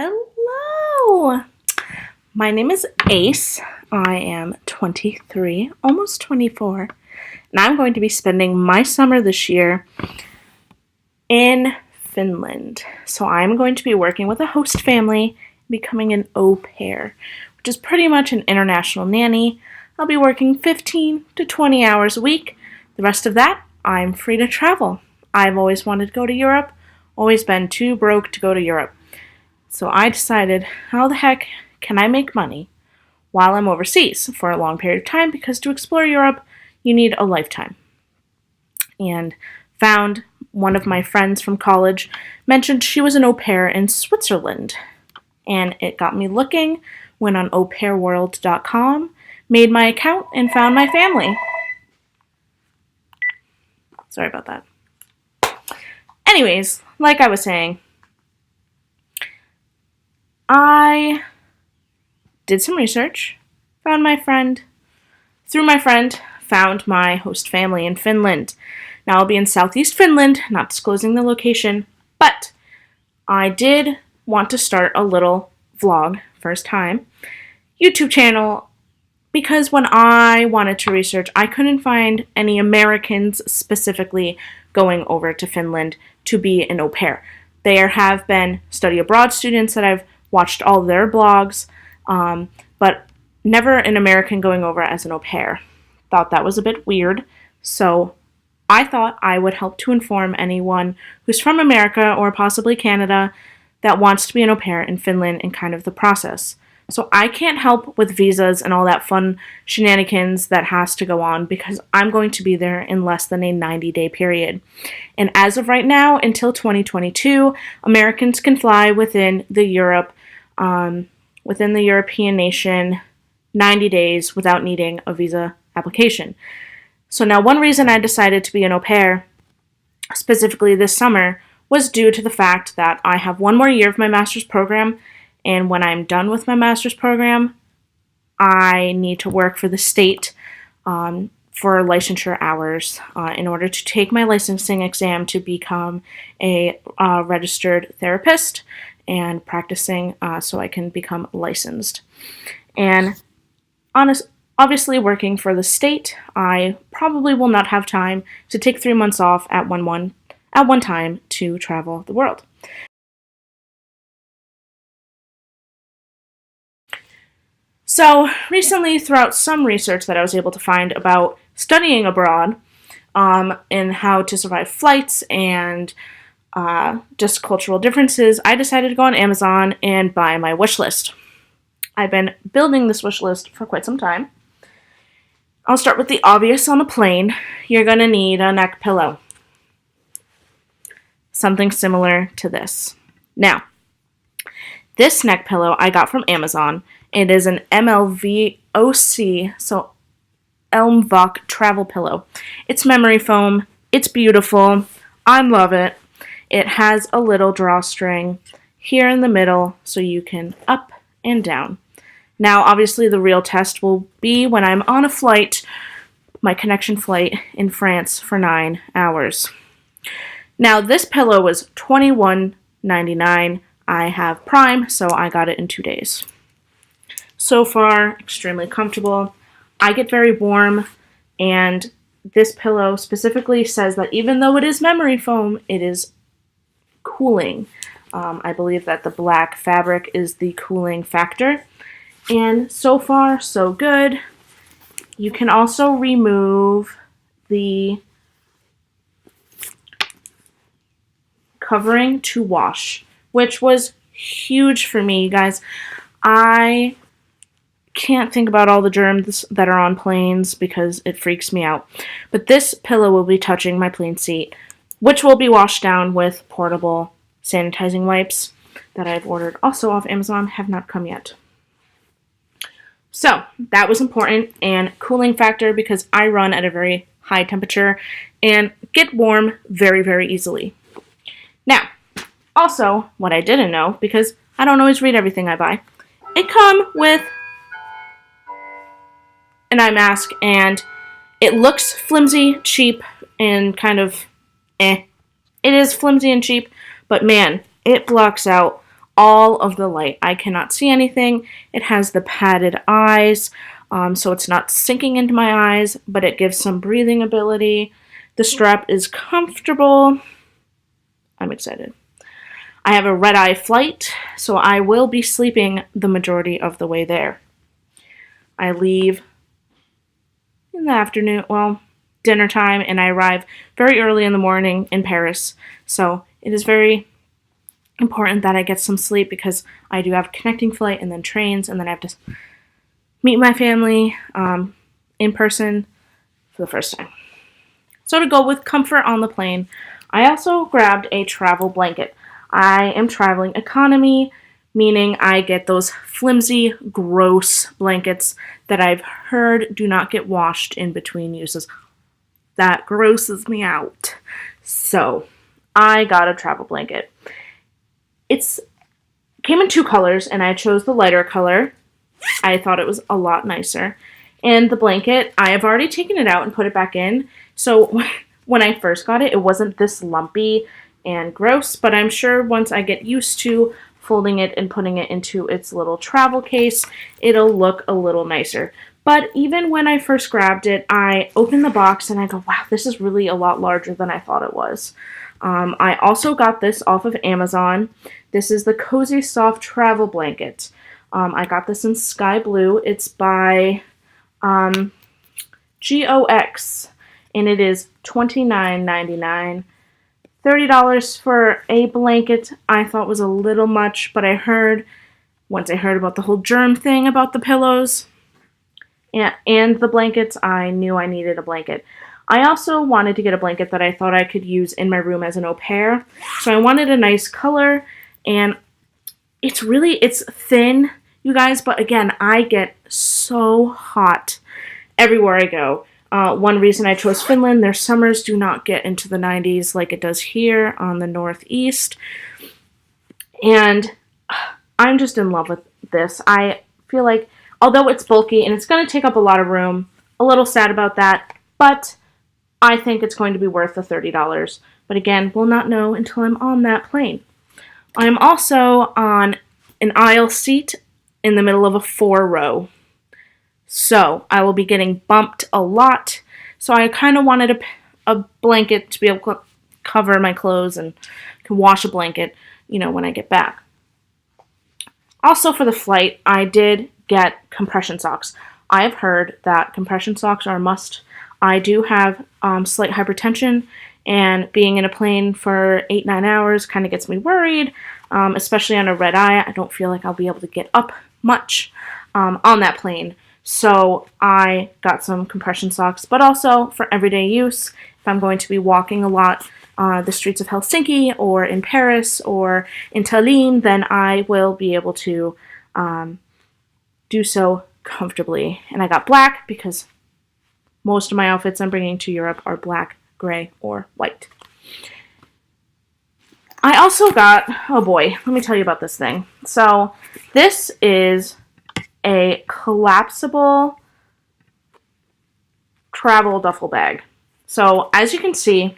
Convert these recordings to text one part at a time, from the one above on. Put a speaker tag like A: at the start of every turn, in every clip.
A: Hello! My name is Ace. I am 23, almost 24, and I'm going to be spending my summer this year in Finland. So I'm going to be working with a host family, becoming an au pair, which is pretty much an international nanny. I'll be working 15 to 20 hours a week. The rest of that, I'm free to travel. I've always wanted to go to Europe, always been too broke to go to Europe. So I decided, how the heck can I make money while I'm overseas for a long period of time? Because to explore Europe, you need a lifetime. And found one of my friends from college mentioned she was an au pair in Switzerland. And it got me looking, went on aupairworld.com, made my account, and found my family. Sorry about that. Anyways, like I was saying, I did some research, found my friend, found my host family in Finland. Now I'll be in southeast Finland, not disclosing the location, but I did want to start a little vlog, first time, YouTube channel, because when I wanted to research, I couldn't find any Americans specifically going over to Finland to be an au pair. There have been study abroad students that I've watched all their blogs, but never an American going over as an au pair. Thought that was a bit weird, so I thought I would help to inform anyone who's from America or possibly Canada that wants to be an au pair in Finland and kind of the process. So I can't help with visas and all that fun shenanigans that has to go on because I'm going to be there in less than a 90-day period. And as of right now, until 2022, Americans can fly within the European nation 90 days without needing a visa application. So now one reason I decided to be an au pair, specifically this summer, was due to the fact that I have one more year of my master's program, and when I'm done with my master's program, I need to work for the state for licensure hours in order to take my licensing exam to become a registered therapist and practicing so I can become licensed. And obviously working for the state, I probably will not have time to take 3 months off at one time to travel the world. So recently, throughout some research that I was able to find about studying abroad and how to survive flights and just cultural differences, I decided to go on Amazon and buy my wish list. I've been building this wish list for quite some time. I'll start with the obvious on a plane. You're going to need a neck pillow. Something similar to this. Now, this neck pillow I got from Amazon. It is an MLVOC, so Elmvok travel pillow. It's memory foam. It's beautiful. I love it. It has a little drawstring here in the middle so you can up and down. Now, obviously, the real test will be when I'm on a flight, my connection flight in France for 9 hours. Now, this pillow was $21.99. I have Prime, so I got it in 2 days. So far, extremely comfortable. I get very warm, and this pillow specifically says that even though it is memory foam, it is cooling. I believe that the black fabric is the cooling factor. And so far, so good. You can also remove the covering to wash, which was huge for me, you guys. I can't think about all the germs that are on planes because it freaks me out. But this pillow will be touching my plane seat, which will be washed down with portable sanitizing wipes that I've ordered also off Amazon, have not come yet. So that was important, and cooling factor because I run at a very high temperature and get warm very, very easily. Now, also, what I didn't know, because I don't always read everything I buy, it comes with an eye mask, and it looks flimsy, cheap, and kind of It is flimsy and cheap, but man, it blocks out all of the light. I cannot see anything. It has the padded eyes, so it's not sinking into my eyes, but it gives some breathing ability. The strap is comfortable. I'm excited. I have a red-eye flight, so I will be sleeping the majority of the way there. I leave in the afternoon, well, dinner time, and I arrive very early in the morning in Paris. So it is very important that I get some sleep because I do have a connecting flight and then trains, and then I have to meet my family in person for the first time. So to go with comfort on the plane, I also grabbed a travel blanket. I am traveling economy, meaning I get those flimsy, gross blankets that I've heard do not get washed in between uses. That grosses me out. So I got a travel blanket. It came in 2 colors, and I chose the lighter color. I thought it was a lot nicer. And the blanket, I have already taken it out and put it back in. So when I first got it, it wasn't this lumpy and gross, but I'm sure once I get used to folding it and putting it into its little travel case, it'll look a little nicer. But even when I first grabbed it, I opened the box and I go, wow, this is really a lot larger than I thought it was. I also got this off of Amazon. This is the Cozy Soft Travel Blanket. I got this in sky blue. It's by GOX, and it is $29.99. $30 for a blanket I thought was a little much, but once I heard about the whole germ thing about the pillows and the blankets, I knew I needed a blanket. I also wanted to get a blanket that I thought I could use in my room as an au pair. So I wanted a nice color, and it's thin, you guys, but again, I get so hot everywhere I go. One reason I chose Finland, their summers do not get into the 90s like it does here on the Northeast. And I'm just in love with this. I feel like, although it's bulky and it's going to take up a lot of room, a little sad about that, but I think it's going to be worth the $30. But again, we'll not know until I'm on that plane. I'm also on an aisle seat in the middle of a 4-row. So I will be getting bumped a lot. So I kind of wanted a blanket to be able to cover my clothes and can wash a blanket, when I get back. Also for the flight, I did get compression socks. I have heard that compression socks are a must. I do have slight hypertension, and being in a plane for 8-9 hours kind of gets me worried, especially on a red eye. I don't feel like I'll be able to get up much on that plane. So I got some compression socks, but also for everyday use. If I'm going to be walking a lot the streets of Helsinki or in Paris or in Tallinn, then I will be able to do so comfortably. And I got black because most of my outfits I'm bringing to Europe are black, gray, or white. I also got, oh boy, let me tell you about this thing. So this is a collapsible travel duffel bag. So as you can see,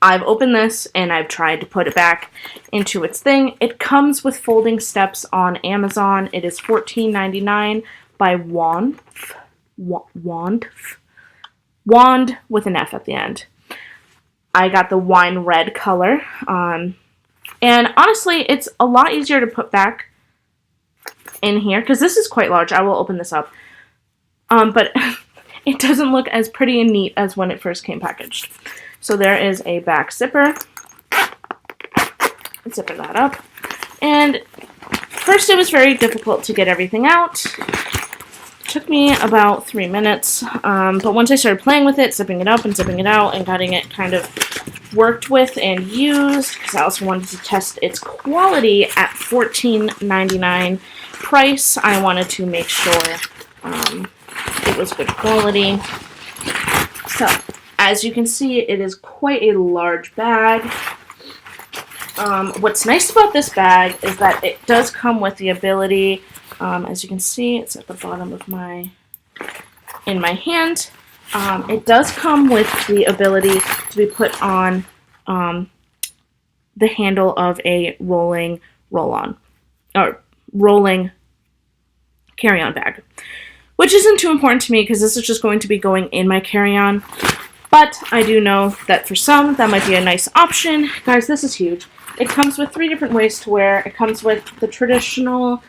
A: I've opened this and I've tried to put it back into its thing. It comes with folding steps on Amazon. It is $14.99 by Wand with an F at the end. I got the wine red color. And honestly, it's a lot easier to put back in here because this is quite large. I will open this up. But it doesn't look as pretty and neat as when it first came packaged. So there is a back zipper. Zipper that up. And first it was very difficult to get everything out. It took me about 3 minutes. But once I started playing with it, zipping it up and zipping it out and getting it kind of worked with and used, because I also wanted to test its quality at $14.99 price, I wanted to make sure it was good quality. So, as you can see, it is quite a large bag. What's nice about this bag is that it does come with the ability, as you can see, it's at the bottom of in my hand. It does come with the ability to be put on the handle of a rolling roll-on. or rolling carry-on bag, which isn't too important to me because this is just going to be going in my carry-on. But I do know that for some, that might be a nice option. Guys, this is huge. It comes with 3 different ways to wear. It comes with the traditional.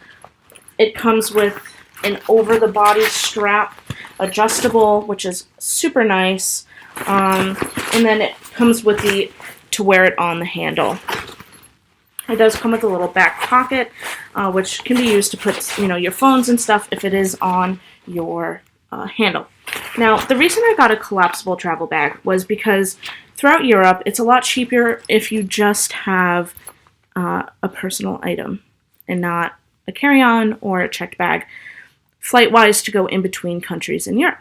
A: It comes with an over-the-body strap, adjustable, which is super nice. And then it comes with to wear it on the handle. It does come with a little back pocket, which can be used to put, your phones and stuff if it is on your handle. Now, the reason I got a collapsible travel bag was because throughout Europe, it's a lot cheaper if you just have a personal item and not a carry-on or a checked bag, flight-wise, to go in between countries in Europe.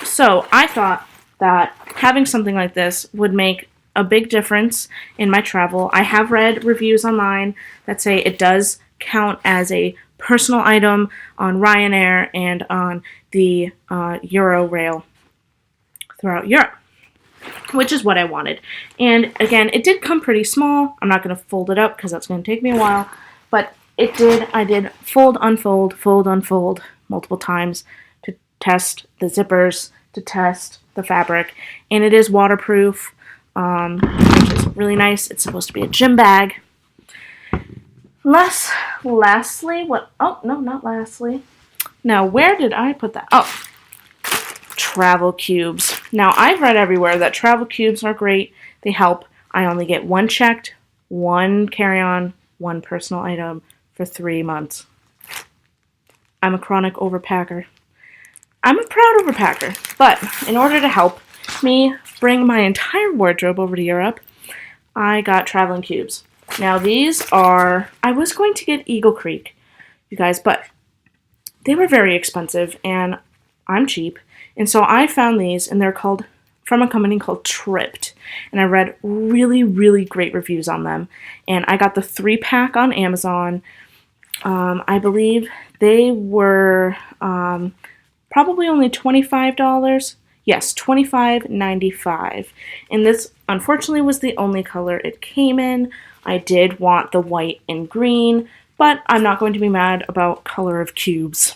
A: So I thought that having something like this would make a big difference in my travel. I have read reviews online that say it does count as a personal item on Ryanair and on the Eurail throughout Europe, which is what I wanted. And again, it did come pretty small. I'm not going to fold it up because that's going to take me a while, but I did fold, unfold multiple times to test the zippers, to test the fabric, and it is waterproof, which is really nice. It's supposed to be a gym bag. Lastly, what? Oh, no, not lastly. Now, where did I put that? Oh, travel cubes. Now, I've read everywhere that travel cubes are great. They help. I only get 1 checked, 1 carry-on, 1 personal item for 3 months. I'm a chronic overpacker. I'm a proud overpacker, but in order to help me bring my entire wardrobe over to Europe, I got traveling cubes. Now these are, I was going to get Eagle Creek, you guys, but they were very expensive and I'm cheap. And so I found these and they're from a company called Tripped. And I read really, really great reviews on them. And I got the 3-pack on Amazon. I believe they were probably only $25. Yes, $25.95. And this, unfortunately, was the only color it came in. I did want the white and green, but I'm not going to be mad about color of cubes.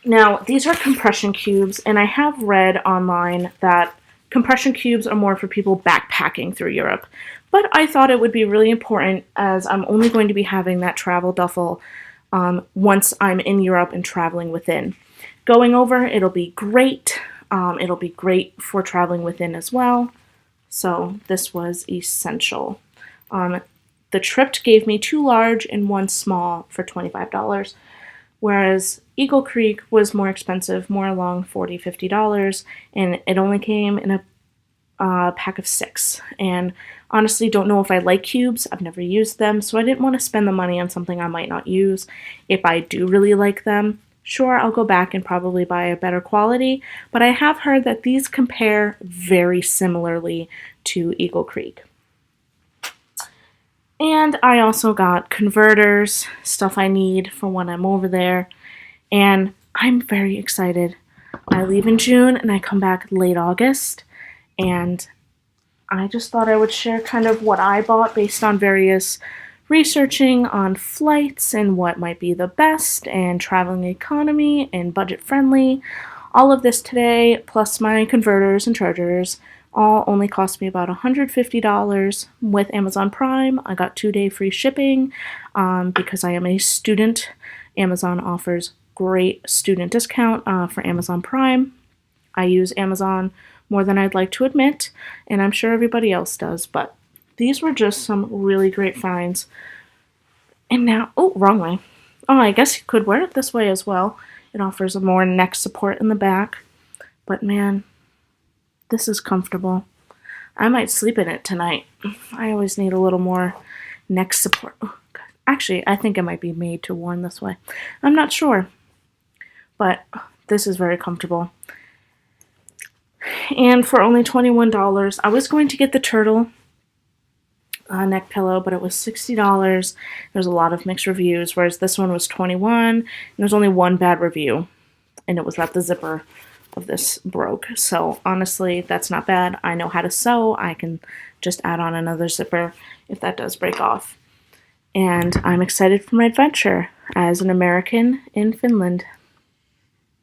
A: Now, these are compression cubes, and I have read online that compression cubes are more for people backpacking through Europe. But I thought it would be really important, as I'm only going to be having that travel duffel once I'm in Europe and traveling within. Going over, it'll be great. It'll be great for traveling within as well. So this was essential. The Tripped gave me 2 large and 1 small for $25, whereas Eagle Creek was more expensive, more along $40, $50, and it only came in a pack of 6. And honestly, don't know if I like cubes. I've never used them, so I didn't want to spend the money on something I might not use. If I do really like them, sure, I'll go back and probably buy a better quality, but I have heard that these compare very similarly to Eagle Creek. And I also got converters, stuff I need for when I'm over there, and I'm very excited. I leave in June and I come back late August, and I just thought I would share kind of what I bought based on various researching on flights and what might be the best and traveling economy and budget friendly. All of this today, plus my converters and chargers, all only cost me about $150 with Amazon Prime. I got 2-day free shipping because I am a student. Amazon offers great student discount for Amazon Prime. I use Amazon more than I'd like to admit, and I'm sure everybody else does, but these were just some really great finds. And now, oh, wrong way. Oh, I guess you could wear it this way as well. It offers a more neck support in the back. But man, this is comfortable. I might sleep in it tonight. I always need a little more neck support. Oh, God. Actually, I think it might be made to worn this way. I'm not sure. But this is very comfortable. And for only $21, I was going to get the turtle neck pillow, but it was $60. There's a lot of mixed reviews, whereas this one was $21, and there's only 1 bad review, and it was that the zipper of this broke. So honestly, that's not bad. I know how to sew. I can just add on another zipper if that does break off. and I'm excited for my adventure as an American in Finland.